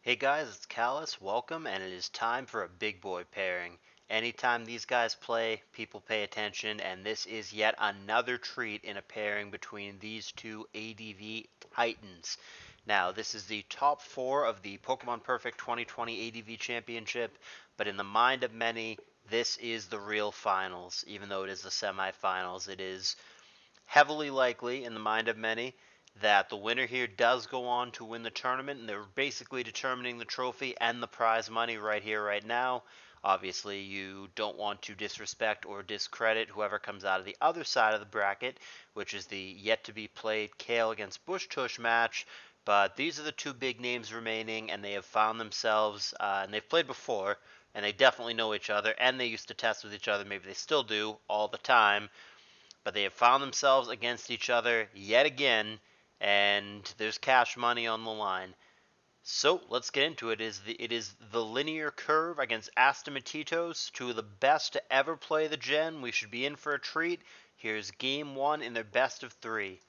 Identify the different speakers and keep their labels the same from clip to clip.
Speaker 1: Hey guys, it's Callus. Welcome, and it is time for a big boy pairing. Anytime these guys play, people pay attention, and this is yet another treat in a pairing between these two ADV Titans. Now, this is the top four of the Pokemon Perfect 2020 ADV Championship, but in the mind of many, this is the real finals. Even though it is the semifinals, it is heavily likely in the mind of many that the winner here does go on to win the tournament, and they're basically determining the trophy and the prize money right here, right now. Obviously, you don't want to disrespect or discredit whoever comes out of the other side of the bracket, which is the yet to be played Kale against Bush Tush match. But these are the two big names remaining, and they have found themselves, and they've played before, and they definitely know each other, and they used to test with each other. Maybe they still do all the time, but they have found themselves against each other yet again, and there's cash money on the line. So let's get into it. It is Thelinearcurve against Astamatitos, two of the best to ever play the gen. We should be in for a treat. Here's game one in their best of three.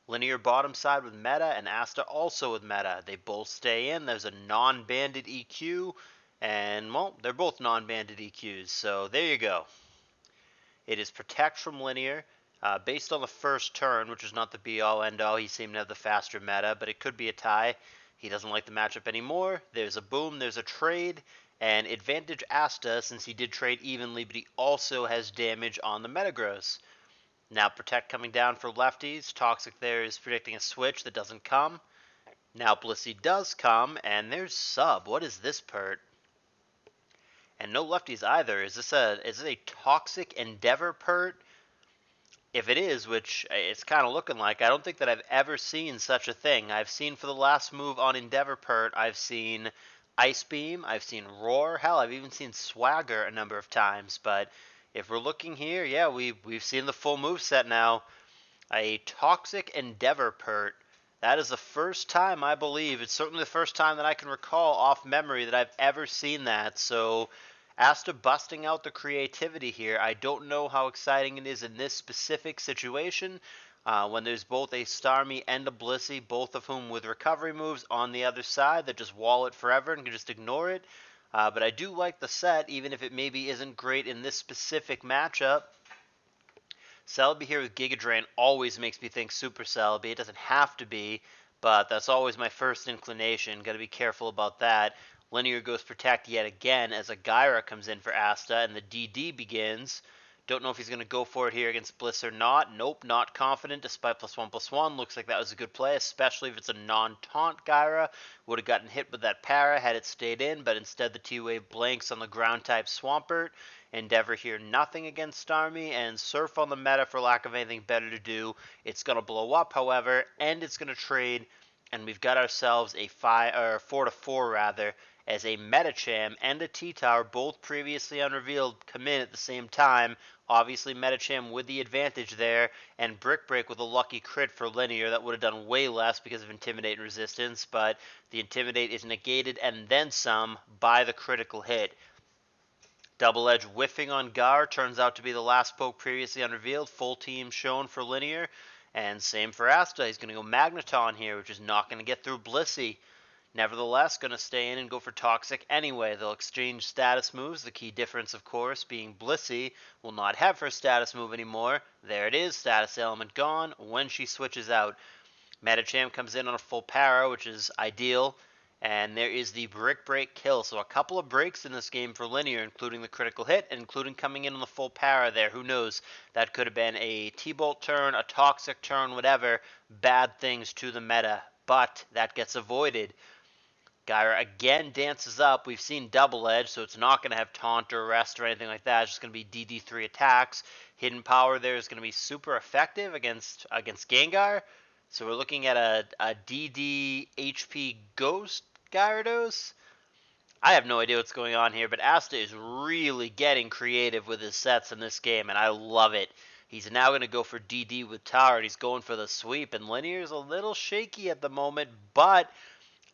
Speaker 1: Linear bottom side with meta, and Asta also with meta. They both stay in. There's a non-banded EQ, and well, they're both non-banded EQs. So there you go. It is protect from linear. Based on the first turn, which is not the be-all, end-all, he seemed to have the faster meta, but it could be a tie. He doesn't like the matchup anymore. There's a boom, there's a trade, and advantage Asta since he did trade evenly, but he also has damage on the Metagross. Now protect coming down for lefties. Toxic there is predicting a switch that doesn't come. Now Blissey does come, and there's sub. What is this pert? And no lefties either. Is this a toxic endeavor pert? If it is, which it's kind of looking like, I don't think that I've ever seen such a thing. I've seen for the last move on Endeavor Pert, I've seen Ice Beam, I've seen Roar, hell, I've even seen Swagger a number of times. But if we're looking here, yeah, we've seen the full move set now. A Toxic Endeavor Pert. That is the first time, I believe. It's certainly the first time that I can recall off memory that I've ever seen that. So Asta busting out the creativity here. I don't know how exciting it is in this specific situation when there's both a Starmie and a Blissey, both of whom with recovery moves on the other side that just wall it forever and can just ignore it. But I do like the set, even if it maybe isn't great in this specific matchup. Celebi here with Giga Drain always makes me think Super Celebi. It doesn't have to be, but that's always my first inclination. Got to be careful about that. Linear goes Protect yet again as a Gyra comes in for Asta, and the DD begins. Don't know if he's going to go for it here against Bliss or not. Nope, not confident despite +1/+1. Looks like that was a good play, especially if it's a non-taunt Gyra. Would have gotten hit with that para had it stayed in, but instead the T-Wave blanks on the ground-type Swampert. Endeavor here, nothing against Starmie, and Surf on the meta for lack of anything better to do. It's going to blow up, however, and it's going to trade, and we've got ourselves a 4-4 rather, as a Metacham and a T-Tower, both previously unrevealed, come in at the same time. Obviously, Metacham with the advantage there, and Brick Break with a lucky crit for Linear. That would have done way less because of Intimidate and Resistance, but the Intimidate is negated and then some by the critical hit. Double Edge whiffing on Gar turns out to be the last poke previously unrevealed. Full team shown for Linear, and same for Asta. He's going to go Magneton here, which is not going to get through Blissey. Nevertheless, going to stay in and go for Toxic anyway. They'll exchange status moves. The key difference, of course, being Blissey will not have her status move anymore. There it is, status element gone when she switches out. Metacham comes in on a full para, which is ideal. And there is the Brick Break kill. So a couple of breaks in this game for Linear, including the critical hit, and including coming in on the full para there. Who knows? That could have been a T-Bolt turn, a Toxic turn, whatever. Bad things to the meta. But that gets avoided. Gyra again dances up. We've seen Double Edge, so it's not going to have Taunt or Rest or anything like that. It's just going to be DD3 attacks. Hidden Power there is going to be super effective against Gengar. So we're looking at a DD HP Ghost Gyarados. I have no idea what's going on here, but Asta is really getting creative with his sets in this game, and I love it. He's now going to go for DD with Tower, and he's going for the sweep, and Linear is a little shaky at the moment, but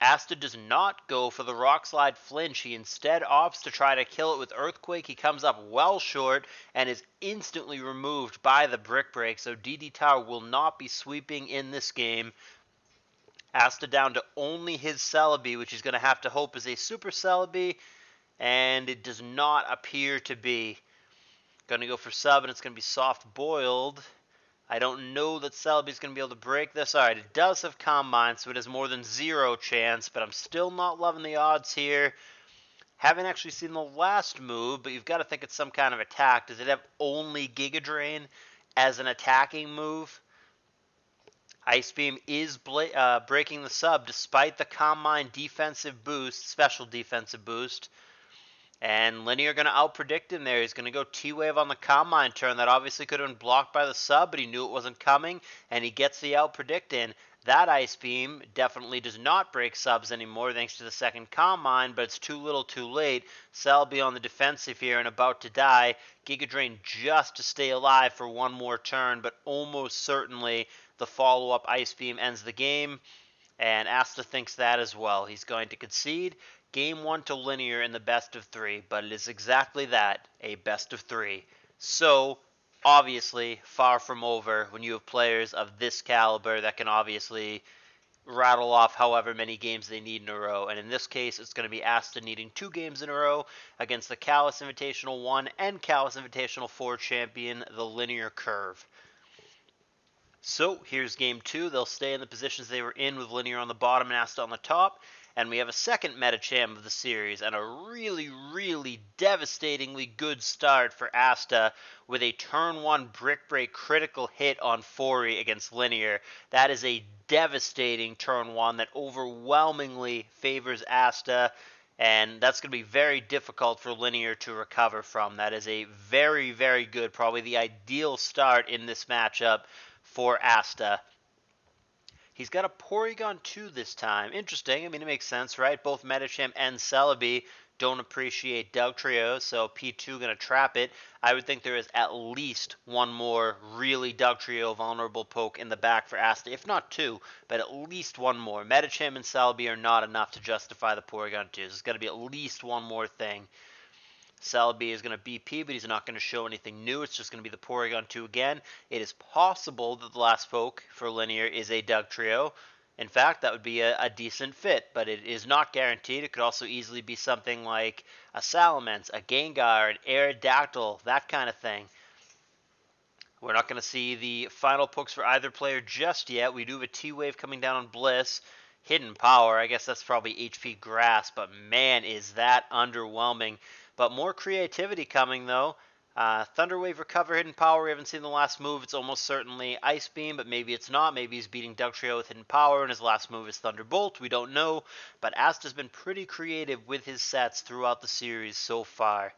Speaker 1: Asta does not go for the Rock Slide flinch. He instead opts to try to kill it with Earthquake. He comes up well short and is instantly removed by the Brick Break, so DD Tower will not be sweeping in this game. Asta down to only his Celebi, which he's going to have to hope is a Super Celebi, and it does not appear to be. Going to go for sub, and it's going to be soft boiled. I don't know that Celebi's going to be able to break this. Alright, it does have Combine, so it has more than 0 chance, but I'm still not loving the odds here. Haven't actually seen the last move, but you've got to think it's some kind of attack. Does it have only Giga Drain as an attacking move? Ice Beam is breaking the sub despite the Combine defensive boost, special defensive boost. And Linear going to outpredict him there. He's going to go T-Wave on the Combine turn. That obviously could have been blocked by the sub, but he knew it wasn't coming, and he gets the outpredict in. That Ice Beam definitely does not break subs anymore thanks to the second Combine, but it's too little too late. Celebi on the defensive here and about to die. Giga Drain just to stay alive for one more turn, but almost certainly the follow-up Ice Beam ends the game. And Asta thinks that as well. He's going to concede game 1 to Linear in the best of 3, but it is exactly that, a best of 3. So, obviously, far from over when you have players of this caliber that can obviously rattle off however many games they need in a row. And in this case, it's going to be Asta needing 2 games in a row against the Kalos Invitational 1 and Kalos Invitational 4 champion, the Thelinearcurve. So here's game 2. They'll stay in the positions they were in with Linear on the bottom and Asta on the top. And we have a second Metacham of the series and a really, really devastatingly good start for Asta with a turn 1 Brick Break critical hit on Fori against Linear. That is a devastating turn 1 that overwhelmingly favors Asta. And that's going to be very difficult for Linear to recover from. That is a very, very good, probably the ideal start in this matchup for Asta. He's got a Porygon 2 this time. Interesting. I mean, it makes sense, right? Both Metacham and Celebi don't appreciate Dugtrio, so P2 going to trap it. I would think there is at least one more really Dugtrio vulnerable poke in the back for Asta, if not 2, but at least one more. Metacham and Celebi are not enough to justify the Porygon 2. There's got to be at least one more thing. Celebi is going to BP, but he's not going to show anything new. It's just going to be the Porygon 2 again. It is possible that the last poke for Linear is a Dugtrio. In fact, that would be a decent fit, but it is not guaranteed. It could also easily be something like a Salamence, a Gengar, an Aerodactyl, that kind of thing. We're not going to see the final pokes for either player just yet. We do have a T-Wave coming down on Bliss. Hidden Power, I guess that's probably HP Grass, but man, is that underwhelming. But more creativity coming, though. Thunder Wave Recover, Hidden Power, we haven't seen the last move. It's almost certainly Ice Beam, but maybe it's not. Maybe he's beating Dugtrio with Hidden Power, and his last move is Thunderbolt. We don't know. But Asta's been pretty creative with his sets throughout the series so far.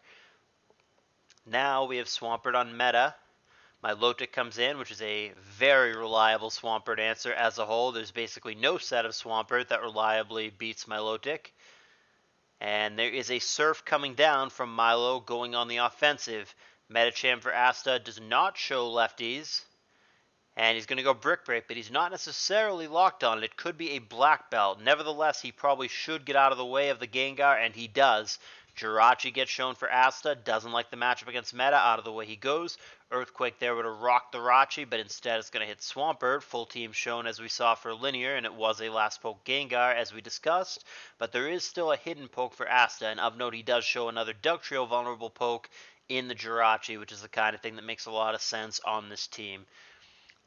Speaker 1: Now we have Swampert on meta. Milotic comes in, which is a very reliable Swampert answer as a whole. There's basically no set of Swampert that reliably beats Milotic. And there is a Surf coming down from Milo going on the offensive. Metacham for Asta does not show lefties. And he's going to go Brick Break, but he's not necessarily locked on it. It could be a Black Belt. Nevertheless, he probably should get out of the way of the Gengar, and he does. Jirachi gets shown for Asta. Doesn't like the matchup against Meta. Out of the way he goes. Earthquake there would have rocked the Rachi, but instead it's going to hit Swampert. Full team shown as we saw for Linear, and it was a last poke Gengar as we discussed. But there is still a hidden poke for Asta, and of note he does show another Dugtrio vulnerable poke in the Jirachi, which is the kind of thing that makes a lot of sense on this team.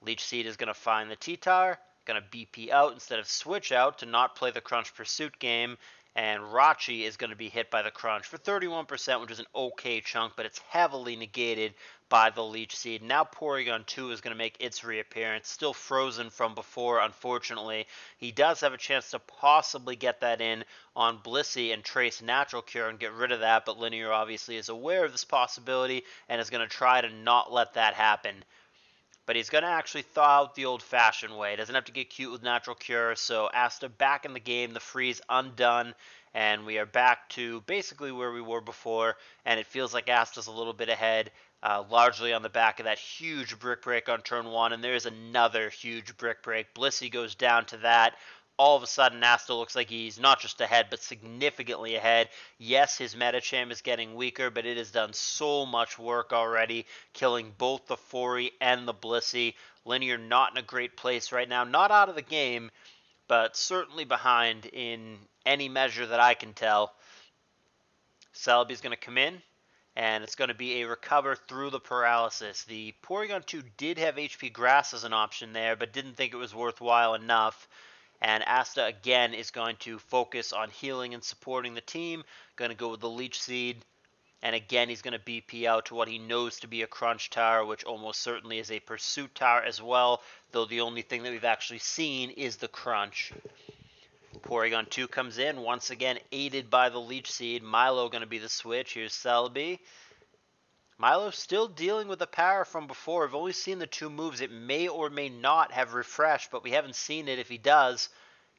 Speaker 1: Leech Seed is going to find the T-Tar, going to BP out instead of switch out to not play the Crunch Pursuit game, and Rachi is going to be hit by the Crunch for 31%, which is an okay chunk, but it's heavily negated by the Leech Seed. Now Porygon 2 is going to make its reappearance, still frozen from before, unfortunately. He does have a chance to possibly get that in on Blissey and trace Natural Cure and get rid of that, but Linear obviously is aware of this possibility and is going to try to not let that happen. But he's going to actually thaw out the old-fashioned way. He doesn't have to get cute with Natural Cure, so Asta back in the game, the freeze undone, and we are back to basically where we were before, and it feels like Asta's a little bit ahead, largely on the back of that huge Brick Break on turn 1, and there is another huge Brick Break. Blissey goes down to that. All of a sudden, Asta looks like he's not just ahead, but significantly ahead. Yes, his Metacham is getting weaker, but it has done so much work already, killing both the Fori and the Blissey. Linear not in a great place right now. Not out of the game, but certainly behind in any measure that I can tell. Celebi's going to come in, and it's going to be a recover through the paralysis. The Porygon 2 did have HP Grass as an option there, but didn't think it was worthwhile enough. And Asta, again, is going to focus on healing and supporting the team. Going to go with the Leech Seed. And again, he's going to BP out to what he knows to be a Crunch Tower, which almost certainly is a Pursuit Tower as well, though the only thing that we've actually seen is the Crunch. Porygon 2 comes in, once again aided by the Leech Seed. Milo going to be the switch. Here's Celebi. Milo still dealing with the power from before. I've only seen the 2 moves. It may or may not have refreshed, but we haven't seen it if he does.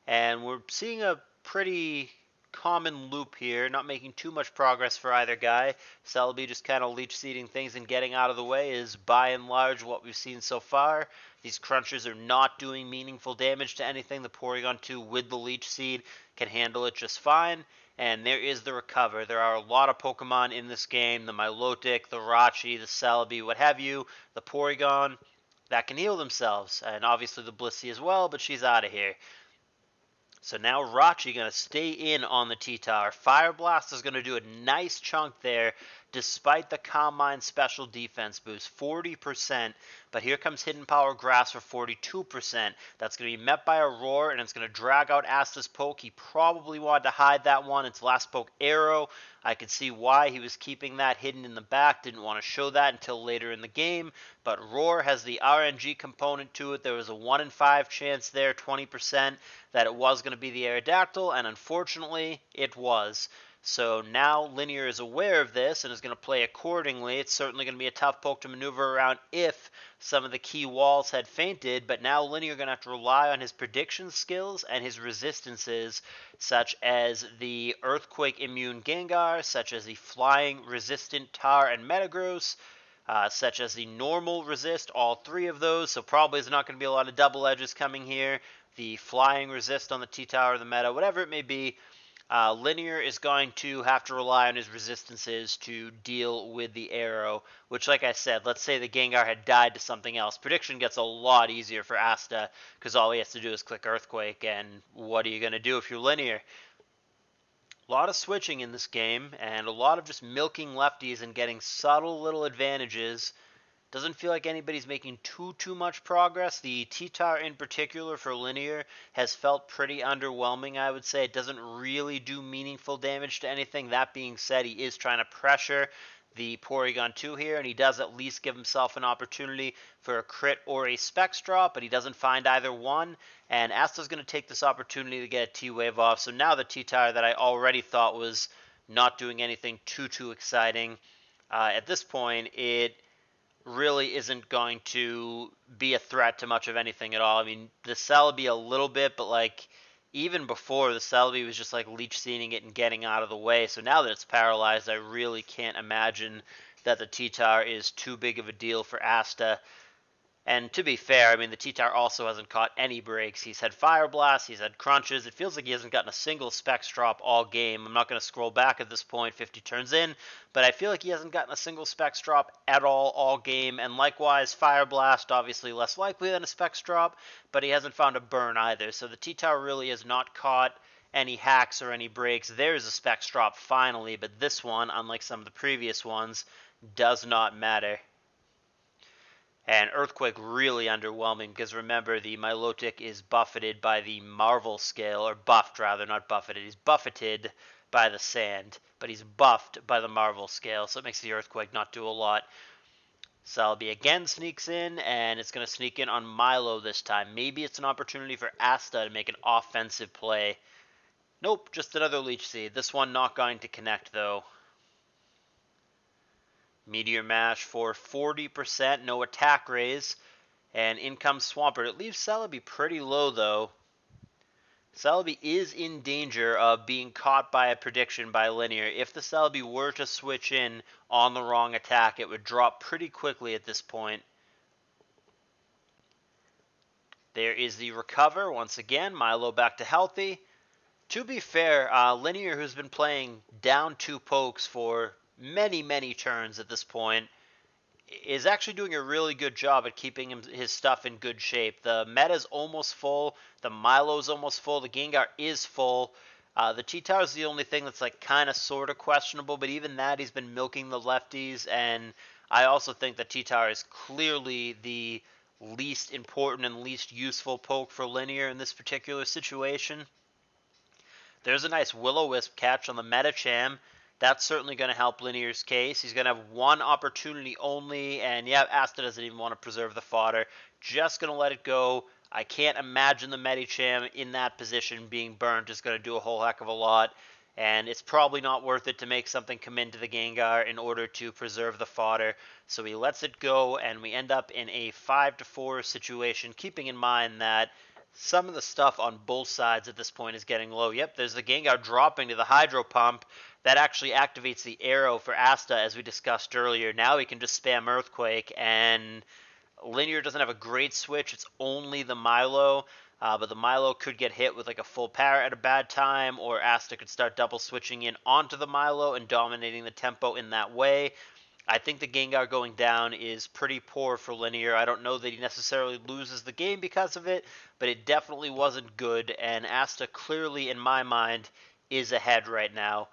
Speaker 1: And we're seeing a pretty common loop here, not making too much progress for either guy. Celebi just kind of leech seeding things and getting out of the way is by and large what we've seen so far. These crunchers are not doing meaningful damage to anything. The Porygon 2 with the leech seed can handle it just fine. And there is the recover. There are a lot of Pokemon in this game, the Milotic, the Rachi, the Celebi, what have you, the Porygon, that can heal themselves. And obviously the Blissey as well, but she's out of here. So now Rachi going to stay in on the T-Tower. Fire Blast is going to do a nice chunk there, despite the Calm Mind special defense boost, 40%. But here comes Hidden Power Grass for 42%. That's going to be met by a Roar, and it's going to drag out Asta's poke. He probably wanted to hide that one. It's last poke Arrow. I could see why he was keeping that hidden in the back. Didn't want to show that until later in the game. But Roar has the RNG component to it. There was a 1 in 5 chance there, 20%, that it was going to be the Aerodactyl, and unfortunately, it was. So now Linear is aware of this and is going to play accordingly. It's certainly going to be a tough poke to maneuver around if some of the key walls had fainted, but now Linear is going to have to rely on his prediction skills and his resistances, such as the Earthquake immune Gengar, such as the Flying resistant Tar and Metagross, such as the normal resist, all 3 of those, so probably there's not going to be a lot of double edges coming here. The flying resist on the T-Tower, the meta, whatever it may be, Linear is going to have to rely on his resistances to deal with the arrow, which, like I said, let's say the Gengar had died to something else. Prediction gets a lot easier for Asta, because all he has to do is click Earthquake, and what are you going to do if you're Linear? A lot of switching in this game, and a lot of just milking lefties and getting subtle little advantages. Doesn't feel like anybody's making too much progress. The T-Tar in particular for Linear has felt pretty underwhelming, I would say. It doesn't really do meaningful damage to anything. That being said, he is trying to pressure the Porygon 2 here, and he does at least give himself an opportunity for a crit or a Specs drop, but he doesn't find either one, and Asta's going to take this opportunity to get a T-Wave off. So now the T-Tar that I already thought was not doing anything too exciting, at this point, it really isn't going to be a threat to much of anything at all. I mean, the Celebi a little bit, but like even before, the Celebi was just like leech seeding it and getting out of the way. So now that it's paralyzed, I really can't imagine that the T-Tar is too big of a deal for Asta. And to be fair, I mean, the T-Tar also hasn't caught any breaks. He's had Fire Blasts, he's had Crunches. It feels like he hasn't gotten a single Specs drop all game. I'm not going to scroll back at this point, 50 turns in, but I feel like he hasn't gotten a single Specs drop at all game. And likewise, Fire Blast, obviously less likely than a Specs drop, but he hasn't found a burn either. So the T-Tar really has not caught any hacks or any breaks. There's a Specs drop finally, but this one, unlike some of the previous ones, does not matter. And Earthquake really underwhelming because remember the Milotic is buffeted by the Marvel scale, or buffed rather, not buffeted. He's buffeted by the sand, but he's buffed by the Marvel scale, so it makes the Earthquake not do a lot. Celebi again sneaks in, and it's going to sneak in on Milo this time. Maybe it's an opportunity for Asta to make an offensive play. Nope, just another Leech Seed. This one not going to connect though. Meteor Mash for 40%, no attack raise, and in comes Swampert. It leaves Celebi pretty low, though. Celebi is in danger of being caught by a prediction by Linear. If the Celebi were to switch in on the wrong attack, it would drop pretty quickly at this point. There is the recover. Once again, Milo back to healthy. To be fair, Linear, who's been playing down 2 pokes for many turns at this point, is actually doing a really good job at keeping his stuff in good shape. The meta's almost full. The Milo's almost full. The Gengar is full. The Cheetar is the only thing that's like kind of sort of questionable, but even that he's been milking the lefties, and I also think that Cheetar is clearly the least important and least useful poke for Linear in this particular situation. There's a nice Will-O-Wisp catch on the Metacham. That's certainly going to help Linear's case. He's going to have one opportunity only, and yeah, Asta doesn't even want to preserve the fodder. Just going to let it go. I can't imagine the Medicham in that position being burnt is going to do a whole heck of a lot, and it's probably not worth it to make something come into the Gengar in order to preserve the fodder. So he lets it go, and we end up in a 5-4 situation, keeping in mind that some of the stuff on both sides at this point is getting low. Yep, there's the Gengar dropping to the Hydro Pump. That actually activates the arrow for Asta, as we discussed earlier. Now he can just spam Earthquake, and Linear doesn't have a great switch. It's only the Milo, but the Milo could get hit with like a full power at a bad time, or Asta could start double switching in onto the Milo and dominating the tempo in that way. I think the Gengar going down is pretty poor for Linear. I don't know that he necessarily loses the game because of it, but it definitely wasn't good, and Asta clearly, in my mind, is ahead right now.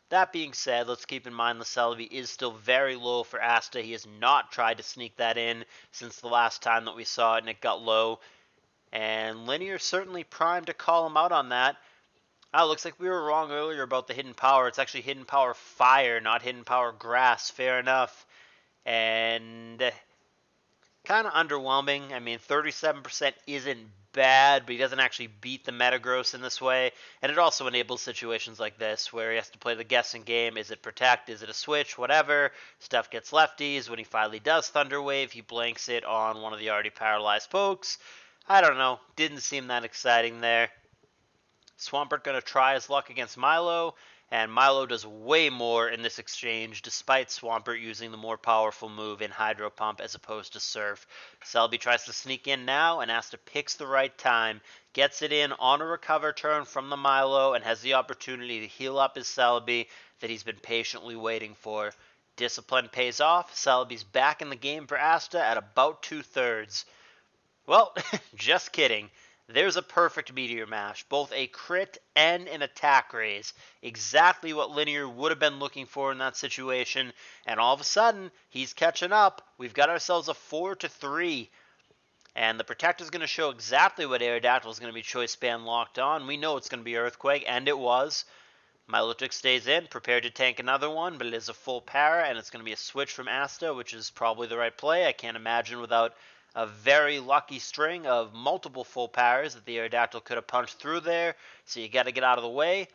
Speaker 1: That being said, let's keep in mind the Celebi is still very low for Asta. He has not tried to sneak that in since the last time that we saw it and it got low, and Linear certainly primed to call him out on that. Oh, looks like we were wrong earlier about the hidden power. It's actually hidden power fire, not hidden power grass. Fair enough. And kind of underwhelming. I mean, 37% isn't bad, but he doesn't actually beat the Metagross in this way. And it also enables situations like this where he has to play the guessing game. Is it protect? Is it a switch? Whatever. Stuff gets lefties. When he finally does Thunder Wave, he blanks it on one of the already paralyzed pokes. I don't know. Didn't seem that exciting there. Swampert going to try his luck against Milo, and Milo does way more in this exchange, despite Swampert using the more powerful move in Hydro Pump as opposed to Surf. Celebi tries to sneak in now, and Asta picks the right time, gets it in on a recover turn from the Milo, and has the opportunity to heal up his Celebi that he's been patiently waiting for. Discipline pays off. Celebi's back in the game for Asta at about 2/3. Well, just kidding. There's a perfect Meteor Mash, both a crit and an attack raise. Exactly what Linear would have been looking for in that situation, and all of a sudden, he's catching up. We've got ourselves a 4-3, and the Protector is going to show exactly what Aerodactyl is going to be choice span locked on. We know it's going to be Earthquake, and it was. Milotic stays in, prepared to tank another one, but it is a full para, and it's going to be a switch from Asta, which is probably the right play. I can't imagine without a very lucky string of multiple full paras that the Aerodactyl could have punched through there, so you got to get out of the way.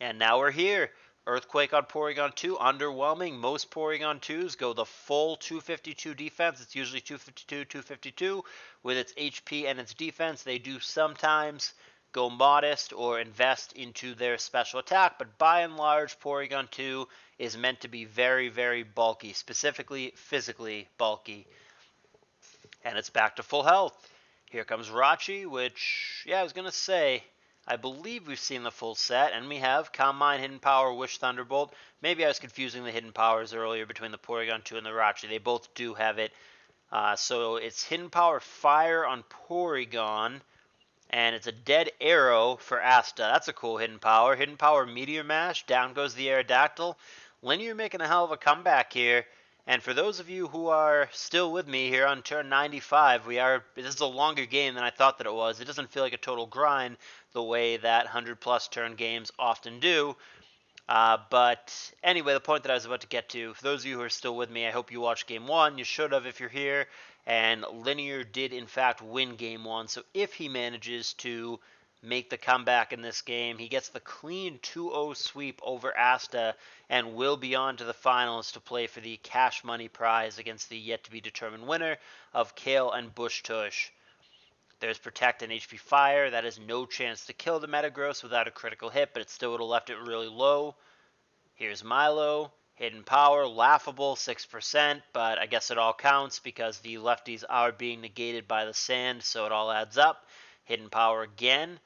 Speaker 1: And now we're here. Earthquake on Porygon 2, underwhelming. Most Porygon 2s go the full 252 defense. It's usually 252, 252. With its HP and its defense, they do sometimes go modest or invest into their special attack, but by and large, Porygon 2 is meant to be very, very bulky, specifically physically bulky. And it's back to full health. Here comes Rachi, which, yeah, I was going to say, I believe we've seen the full set, and we have Calm Mind, Hidden Power, Wish Thunderbolt. Maybe I was confusing the Hidden Powers earlier between the Porygon 2 and the Rachi. They both do have it. So it's Hidden Power Fire on Porygon, and it's a Dead Arrow for Asta. That's a cool Hidden Power. Hidden Power Meteor Mash, down goes the Aerodactyl. Linear making a hell of a comeback here. And for those of you who are still with me here on turn 95, this is a longer game than I thought that it was. It doesn't feel like a total grind the way that 100-plus turn games often do. But anyway, the point that I was about to get to, for those of you who are still with me, I hope you watched Game 1. You should have if you're here. And Linear did, in fact, win Game 1. So if he manages to make the comeback in this game, he gets the clean 2-0 sweep over Asta and will be on to the finals to play for the cash money prize against the yet-to-be-determined winner of Kale and Bush Tush. There's Protect and HP Fire. That has no chance to kill the Metagross without a critical hit, but it still would have left it really low. Here's Milo. Hidden Power, laughable, 6%, but I guess it all counts because the lefties are being negated by the sand, so it all adds up. Hidden Power again.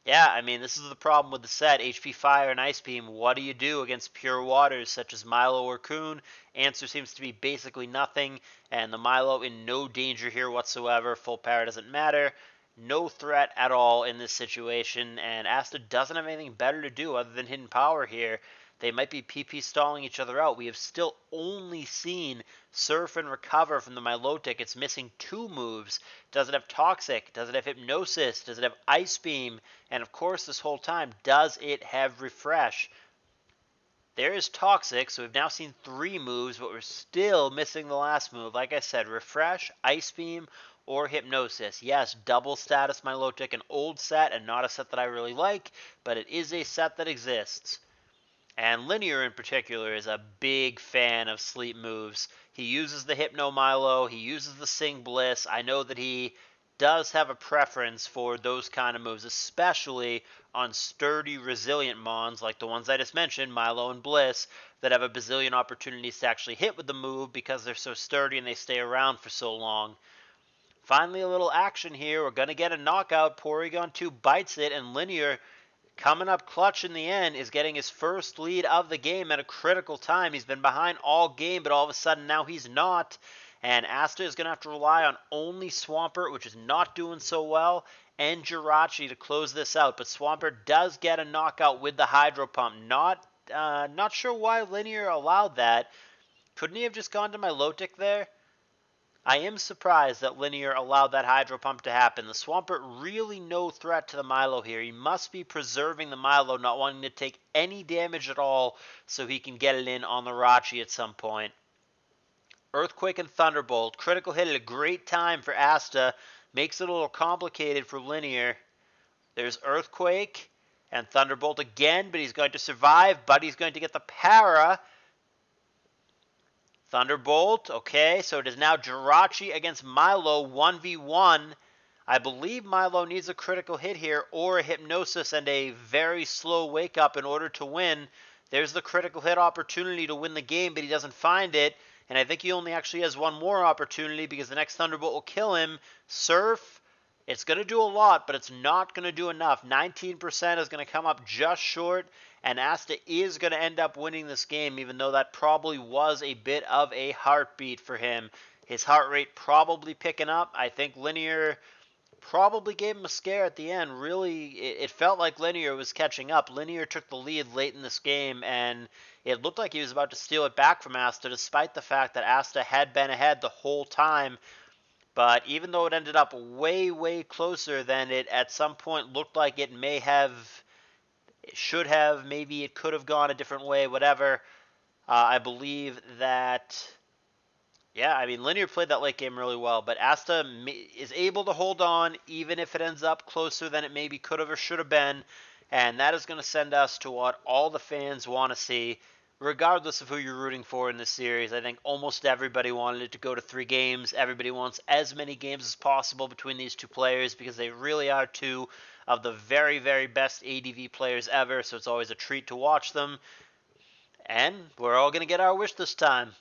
Speaker 1: Yeah, I mean, this is the problem with the set. HP Fire and Ice Beam, what do you do against pure waters such as Milo or Kuhn? Answer seems to be basically nothing, and the Milo in no danger here whatsoever. Full power doesn't matter. No threat at all in this situation, and Asta doesn't have anything better to do other than hidden power here. They might be PP stalling each other out. We have still only seen Surf and Recover from the Milotic. It's missing 2 moves. Does it have Toxic? Does it have Hypnosis? Does it have Ice Beam? And of course, this whole time, does it have Refresh? There is Toxic, so we've now seen 3 moves, but we're still missing the last move. Like I said, Refresh, Ice Beam, or Hypnosis. Yes, double status Milotic, an old set and not a set that I really like, but it is a set that exists. And Linear in particular is a big fan of sleep moves. He uses the Hypno Milo, he uses the Sing Bliss. I know that he does have a preference for those kind of moves, especially on sturdy, resilient Mons like the ones I just mentioned, Milo and Bliss, that have a bazillion opportunities to actually hit with the move because they're so sturdy and they stay around for so long. Finally, a little action here. We're going to get a knockout. Porygon 2 bites it, and Linear coming up clutch in the end is getting his first lead of the game at a critical time. He's been behind all game, but all of a sudden now he's not. And Asta is going to have to rely on only Swampert, which is not doing so well, and Jirachi to close this out. But Swampert does get a knockout with the Hydro Pump. Not sure why Linear allowed that. Couldn't he have just gone to Milotic there? I am surprised that Linear allowed that Hydro Pump to happen. The Swampert really no threat to the Milo here. He must be preserving the Milo, not wanting to take any damage at all so he can get it in on the Rachi at some point. Earthquake and Thunderbolt. Critical hit at a great time for Asta. Makes it a little complicated for Linear. There's Earthquake and Thunderbolt again, but he's going to survive. Buddy's going to get the para. Thunderbolt, okay, so it is now Jirachi against Milo 1v1. I believe Milo needs a critical hit here or a Hypnosis and a very slow wake up in order to win. There's the critical hit opportunity to win the game, but he doesn't find it. And I think he only actually has one more opportunity because the next Thunderbolt will kill him. Surf, it's going to do a lot, but it's not going to do enough. 19% is going to come up just short, and Asta is going to end up winning this game, even though that probably was a bit of a heartbeat for him. His heart rate probably picking up. I think Linear probably gave him a scare at the end. Really, it felt like Linear was catching up. Linear took the lead late in this game, and it looked like he was about to steal it back from Asta, despite the fact that Asta had been ahead the whole time. But even though it ended up way, way closer than it at some point looked like it may have, it should have, maybe it could have gone a different way, whatever, I believe that, yeah, I mean, Linear played that late game really well, but Asta is able to hold on even if it ends up closer than it maybe could have or should have been. And that is going to send us to what all the fans want to see, regardless of who you're rooting for in this series. I think almost everybody wanted it to go to 3 games. Everybody wants as many games as possible between these 2 players because they really are 2 of the very, very best ADV players ever. So it's always a treat to watch them. And we're all going to get our wish this time.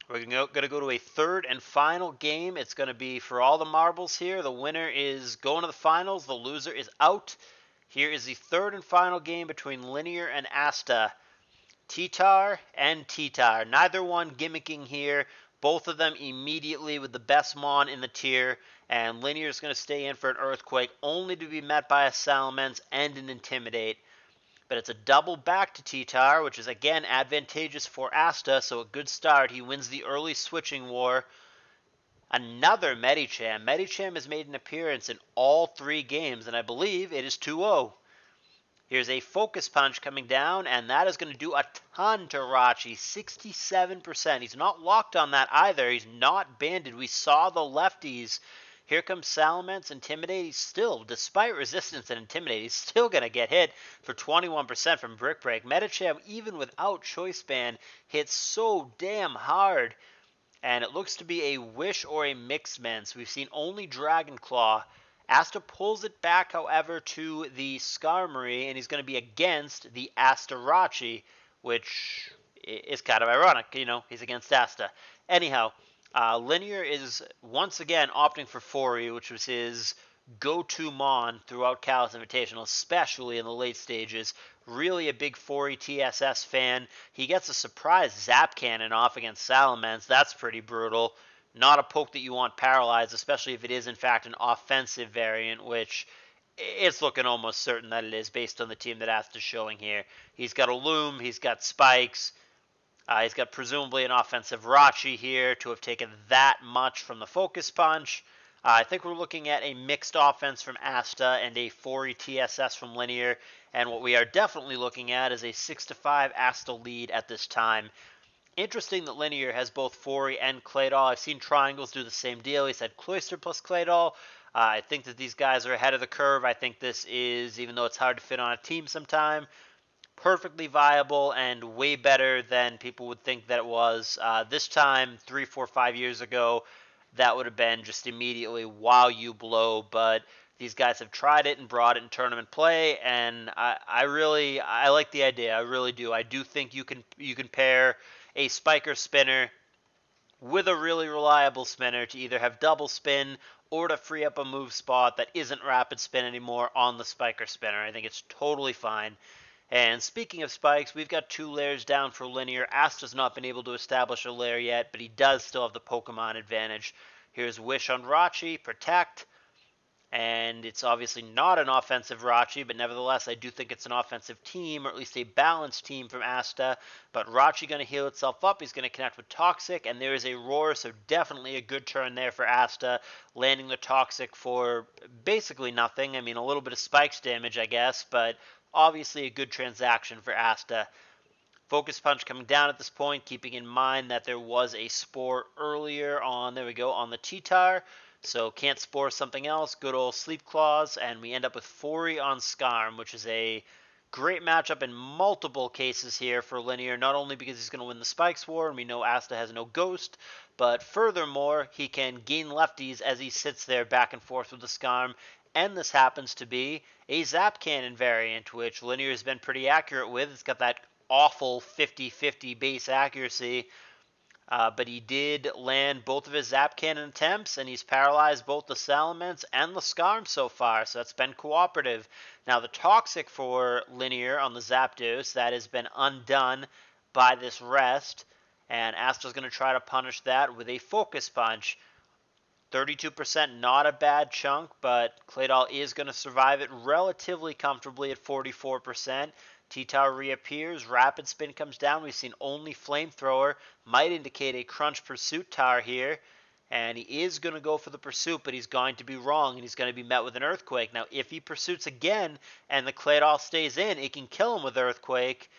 Speaker 1: We're going to go to a third and final game. It's going to be for all the marbles here. The winner is going to the finals. The loser is out. Here is the third and final game between Linear and Asta. T-Tar and T-Tar. Neither one gimmicking here. Both of them immediately with the best Mon in the tier. And Linear is going to stay in for an Earthquake, only to be met by a Salamence and an Intimidate. But it's a double back to T-Tar, which is again advantageous for Asta, so a good start. He wins the early switching war. Another Medicham. Medicham has made an appearance in all 3 games, and I believe it is 2-0. Here's a Focus Punch coming down, and that is going to do a ton to Rachi. 67%. He's not locked on that either. He's not banded. We saw the lefties. Here comes Salamence, Intimidate. He's still, despite resistance and Intimidate, he's still going to get hit for 21% from Brick Break. Medicham, even without Choice Band, hits so damn hard. And it looks to be a Wish or a Mixed Mends. We've seen only Dragon Claw. Asta pulls it back, however, to the Skarmory, and he's going to be against the Astarachi, which is kind of ironic. You know, he's against Asta. Anyhow, Linear is once again opting for Fori, which was his go-to mon throughout Kalos Invitational, especially in the late stages. Really a big 4E TSS fan. He gets a surprise Zap Cannon off against Salamence. That's pretty brutal. Not a poke that you want paralyzed, especially if it is in fact an offensive variant, which it's looking almost certain that it is based on the team that Asta's showing here. He's got a Loom, he's got Spikes, he's got presumably an offensive Rachi here to have taken that much from the Focus Punch. I think we're looking at a mixed offense from Asta and a 4E TSS from Linear. And what we are definitely looking at is a 6-5 Asta lead at this time. Interesting that Linear has both 4E and Claydol. I've seen Triangles do the same deal. He's had Cloister plus Claydol. I think that these guys are ahead of the curve. I think this is, even though it's hard to fit on a team sometime, perfectly viable and way better than people would think that it was. This time, 3, 4, 5 years ago, that would have been just immediately wow you blow. But these guys have tried it and brought it in tournament play, and I like the idea. I really do. I do think you can pair a spiker spinner with a really reliable spinner to either have double spin or to free up a move spot that isn't rapid spin anymore on the spiker spinner. I think it's totally fine. And speaking of spikes, we've got 2 layers down for Linear. Asta's not been able to establish a layer yet, but he does still have the Pokemon advantage. Here's Wish on Rachi, Protect, and it's obviously not an offensive Rachi, but nevertheless, I do think it's an offensive team, or at least a balanced team from Asta. But Rachi going to heal itself up. He's going to connect with Toxic, and there is a Roar, so definitely a good turn there for Asta, landing the Toxic for basically nothing. I mean, a little bit of Spikes damage, I guess, but obviously a good transaction for Asta. Focus Punch coming down at this point, keeping in mind that there was a Spore earlier on, there we go, on the T-Tar. So can't Spore something else, good old Sleep Claws, and we end up with Fori on Skarm, which is a great matchup in multiple cases here for Linear, not only because he's going to win the Spikes War, and we know Asta has no Ghost, but furthermore, he can gain lefties as he sits there back and forth with the Skarm, and this happens to be a Zap Cannon variant, which Linear has been pretty accurate with. It's got that awful 50-50 base accuracy, but he did land both of his Zap Cannon attempts, and he's paralyzed both the Salamence and the Skarm so far, so that's been cooperative. Now the Toxic for Linear on the Zapdos, that has been undone by this rest, and Asta's going to try to punish that with a Focus Punch. 32%, not a bad chunk, but Claydol is going to survive it relatively comfortably at 44%. T-Tower reappears, Rapid Spin comes down. We've seen only Flamethrower, might indicate a Crunch Pursuit Tar here. And he is going to go for the Pursuit, but he's going to be wrong, and he's going to be met with an Earthquake. Now, if he Pursuits again, and the Claydol stays in, it can kill him with Earthquake.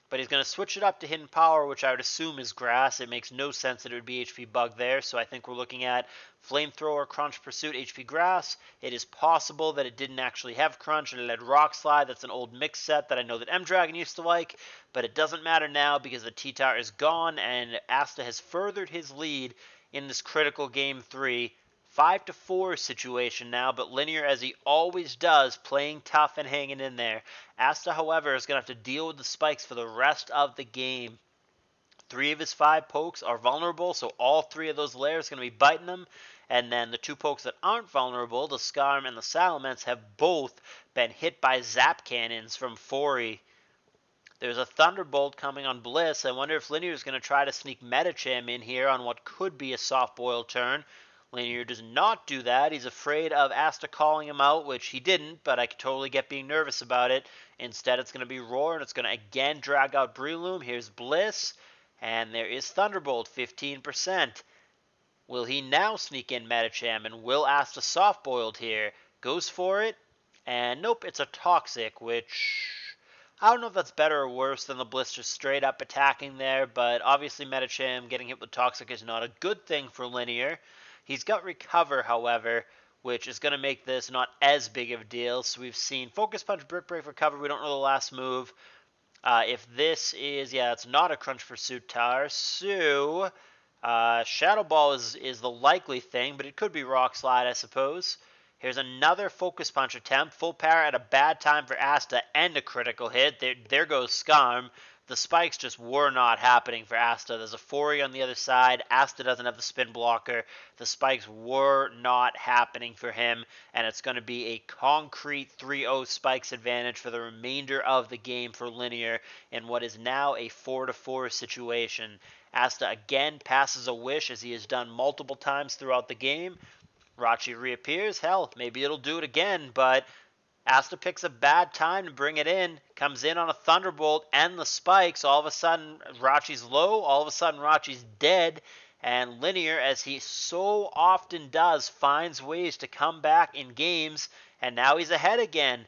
Speaker 1: But he's going to switch it up to Hidden Power, which I would assume is Grass. It makes no sense that it would be HP Bug there, so I think we're looking at Flamethrower, Crunch, Pursuit, HP Grass. It is possible that it didn't actually have Crunch and it had Rock Slide. That's an old mix set that I know that M-Dragon used to like, but it doesn't matter now because the T-Tar is gone, and Asta has furthered his lead in this critical Game 3. 5-4 situation now, but Linear, as he always does, playing tough and hanging in there. Asta, however, is going to have to deal with the spikes for the rest of the game. 3 of his 5 pokes are vulnerable, so all 3 of those layers are going to be biting him. And then the 2 pokes that aren't vulnerable, the Skarm and the Salamence, have both been hit by Zap Cannons from Fori. There's a Thunderbolt coming on Bliss. I wonder if Linear is going to try to sneak Medicham in here on what could be a soft boil turn. Linear does not do that. He's afraid of Asta calling him out, which he didn't, but I could totally get being nervous about it. Instead, it's going to be Roar, and it's going to again drag out Breloom. Here's Bliss, and there is Thunderbolt, 15%. Will he now sneak in Medicham, and will Asta soft-boiled here? Goes for it, and nope, it's a Toxic, which I don't know if that's better or worse than the Bliss just straight up attacking there, but obviously Medicham getting hit with Toxic is not a good thing for Linear. He's got Recover, however, which is going to make this not as big of a deal. So we've seen Focus Punch, Brick Break, Recover. We don't know the last move. If this is, yeah, it's not a Crunch Pursuit Tar. So Shadow Ball is the likely thing, but it could be Rock Slide, I suppose. Here's another Focus Punch attempt. Full power at a bad time for Asta and a critical hit. There goes Skarm. the spikes just were not happening for Asta. There's a Fori on the other side. Asta doesn't have the spin blocker. The spikes were not happening for him, and it's going to be a concrete 3-0 spikes advantage for the remainder of the game for Linear in what is now a 4-4 situation. Asta again passes a wish, as he has done multiple times throughout the game. Rachi reappears. Hell, maybe it'll do it again, but Asta picks a bad time to bring it in, comes in on a Thunderbolt and the spikes. All of a sudden, Rachi's low. All of a sudden, Rachi's dead. And Linear, as he so often does, finds ways to come back in games. And now he's ahead again.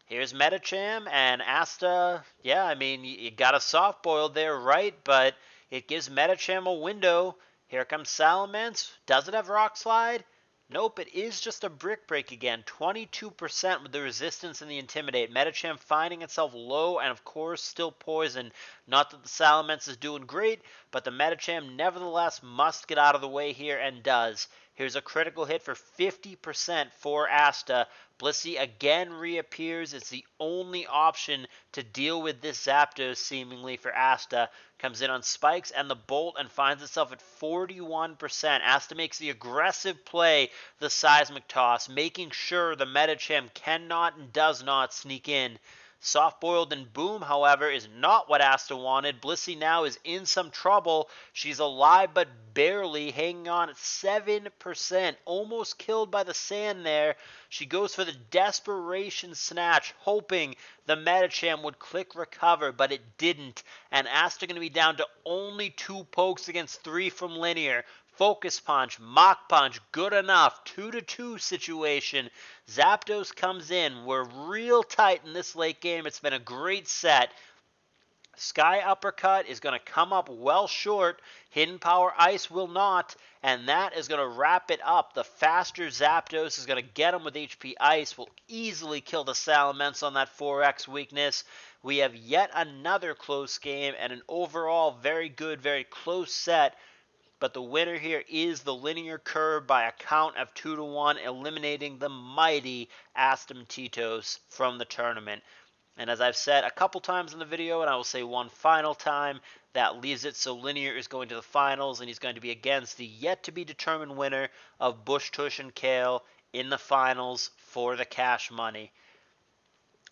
Speaker 1: Here's Metacham and Asta. Yeah, I mean, you got a soft boil there, right? But it gives Metacham a window. Here comes Salamence. Does it have Rock Slide? Nope, it is just a Brick Break again. 22% with the Resistance and the Intimidate. Metacham finding itself low and, of course, still poisoned. Not that the Salamence is doing great, but the Metacham nevertheless must get out of the way here and does. Here's a critical hit for 50% for Asta. Blissey again reappears. It's the only option to deal with this Zapdos seemingly for Asta. Comes in on spikes and the Bolt and finds itself at 41%. Asta makes the aggressive play, the Seismic Toss, making sure the Metacham cannot and does not sneak in. Soft Boiled and Boom, however, is not what Asta wanted. Blissey now is in some trouble. She's alive but barely, hanging on at 7%. Almost killed by the sand there. She goes for the Desperation Snatch, hoping the Metacham would click recover, but it didn't. And Asta going to be down to only 2 pokes against 3 from Linear. Focus Punch, Mach Punch, good enough. 2-2 situation. Zapdos comes in. We're real tight in this late game. It's been a great set. Sky Uppercut is going to come up well short. Hidden Power Ice will not. And that is going to wrap it up. The faster Zapdos is going to get him with HP Ice. Will easily kill the Salamence on that 4X weakness. We have yet another close game and an overall very good, very close set. But the winner here is the Thelinearcurve by a count of 2-1, eliminating the mighty Astamatitos from the tournament. And as I've said a couple times in the video, and I will say one final time, that leaves it so Linear is going to the finals, and he's going to be against the yet-to-be-determined winner of Bush Tush and Kale in the finals for the cash money.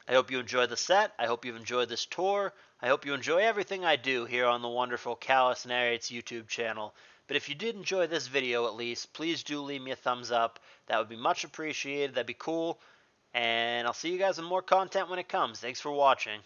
Speaker 1: I hope you enjoyed the set. I hope you've enjoyed this tour. I hope you enjoy everything I do here on the wonderful Callus Narrates YouTube channel. But if you did enjoy this video at least, please do leave me a thumbs up. That would be much appreciated. That'd be cool. And I'll see you guys with more content when it comes. Thanks for watching.